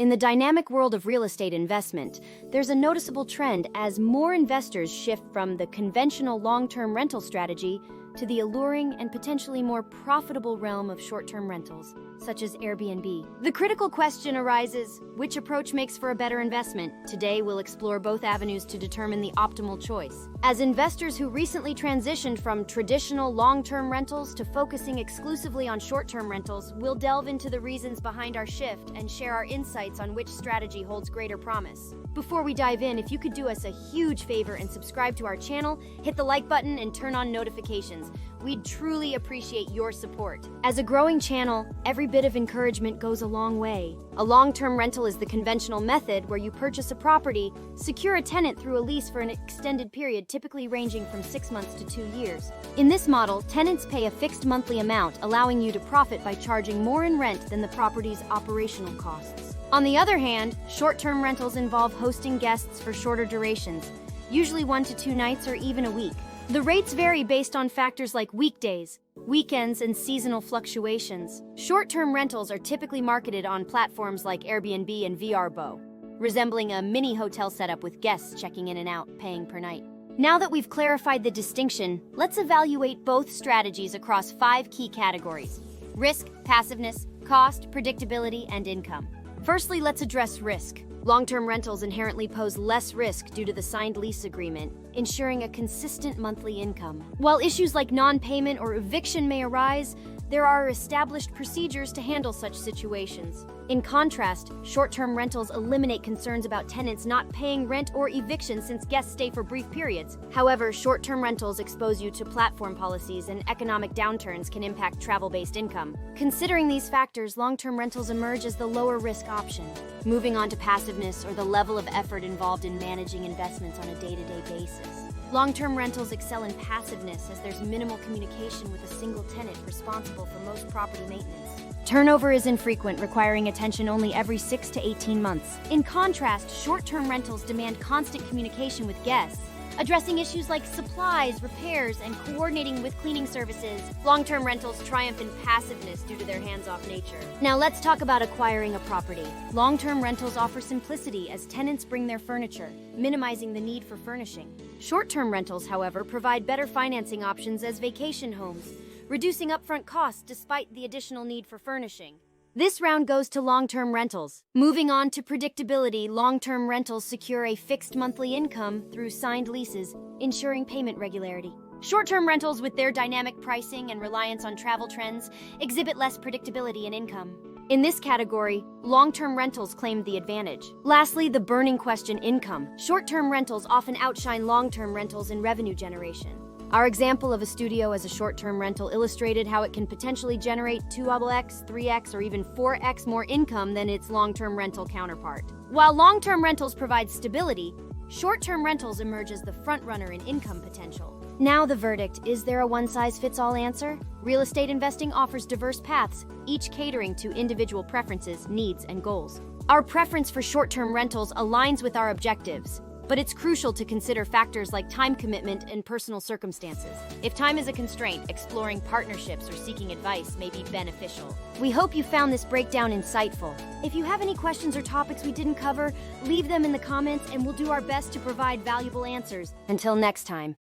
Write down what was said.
In the dynamic world of real estate investment, there's a noticeable trend as more investors shift from the conventional long-term rental strategy to the alluring and potentially more profitable realm of short-term rentals, such as Airbnb. The critical question arises, which approach makes for a better investment? Today, we'll explore both avenues to determine the optimal choice. As investors who recently transitioned from traditional long-term rentals to focusing exclusively on short-term rentals, we'll delve into the reasons behind our shift and share our insights on which strategy holds greater promise. Before we dive in, if you could do us a huge favor and subscribe to our channel, hit the like button and turn on notifications. We'd truly appreciate your support. As a growing channel, every bit of encouragement goes a long way. A long-term rental is the conventional method where you purchase a property, secure a tenant through a lease for an extended period, typically ranging from 6 months to 2 years. In this model, tenants pay a fixed monthly amount, allowing you to profit by charging more in rent than the property's operational costs. On the other hand, short-term rentals involve hosting guests for shorter durations, usually 1 to 2 nights or even a week. The rates vary based on factors like weekdays, weekends, and seasonal fluctuations. Short-term rentals are typically marketed on platforms like Airbnb and Vrbo, resembling a mini hotel setup with guests checking in and out, paying per night. Now that we've clarified the distinction, let's evaluate both strategies across 5 key categories: risk, passiveness, cost, predictability, and income. Firstly, let's address risk. Long-term rentals inherently pose less risk due to the signed lease agreement, ensuring a consistent monthly income. While issues like non-payment or eviction may arise, there are established procedures to handle such situations. In contrast, short-term rentals eliminate concerns about tenants not paying rent or eviction since guests stay for brief periods. However, short-term rentals expose you to platform policies, and economic downturns can impact travel-based income. Considering these factors, long-term rentals emerge as the lower-risk option. Moving on to passiveness, or the level of effort involved in managing investments on a day-to-day basis. Long-term rentals excel in passiveness as there's minimal communication with a single tenant responsible for most property maintenance. Turnover is infrequent, requiring attention only every 6 to 18 months. In contrast, short-term rentals demand constant communication with guests, addressing issues like supplies, repairs, and coordinating with cleaning services. Long-term rentals triumph in passiveness due to their hands-off nature. Now let's talk about acquiring a property. Long-term rentals offer simplicity as tenants bring their furniture, minimizing the need for furnishing. Short-term rentals, however, provide better financing options as vacation homes, reducing upfront costs despite the additional need for furnishing. This round goes to long-term rentals. Moving on to predictability, long-term rentals secure a fixed monthly income through signed leases, ensuring payment regularity. Short-term rentals, with their dynamic pricing and reliance on travel trends, exhibit less predictability in income. In this category, long-term rentals claimed the advantage. Lastly, the burning question: income. Short-term rentals often outshine long-term rentals in revenue generation. Our example of a studio as a short-term rental illustrated how it can potentially generate 2x, 3x, or even 4x more income than its long-term rental counterpart. While long-term rentals provide stability, short-term rentals emerge as the front-runner in income potential. Now the verdict: is there a one-size-fits-all answer? Real estate investing offers diverse paths, each catering to individual preferences, needs, and goals. Our preference for short-term rentals aligns with our objectives, but it's crucial to consider factors like time commitment and personal circumstances. If time is a constraint, exploring partnerships or seeking advice may be beneficial. We hope you found this breakdown insightful. If you have any questions or topics we didn't cover, leave them in the comments and we'll do our best to provide valuable answers. Until next time.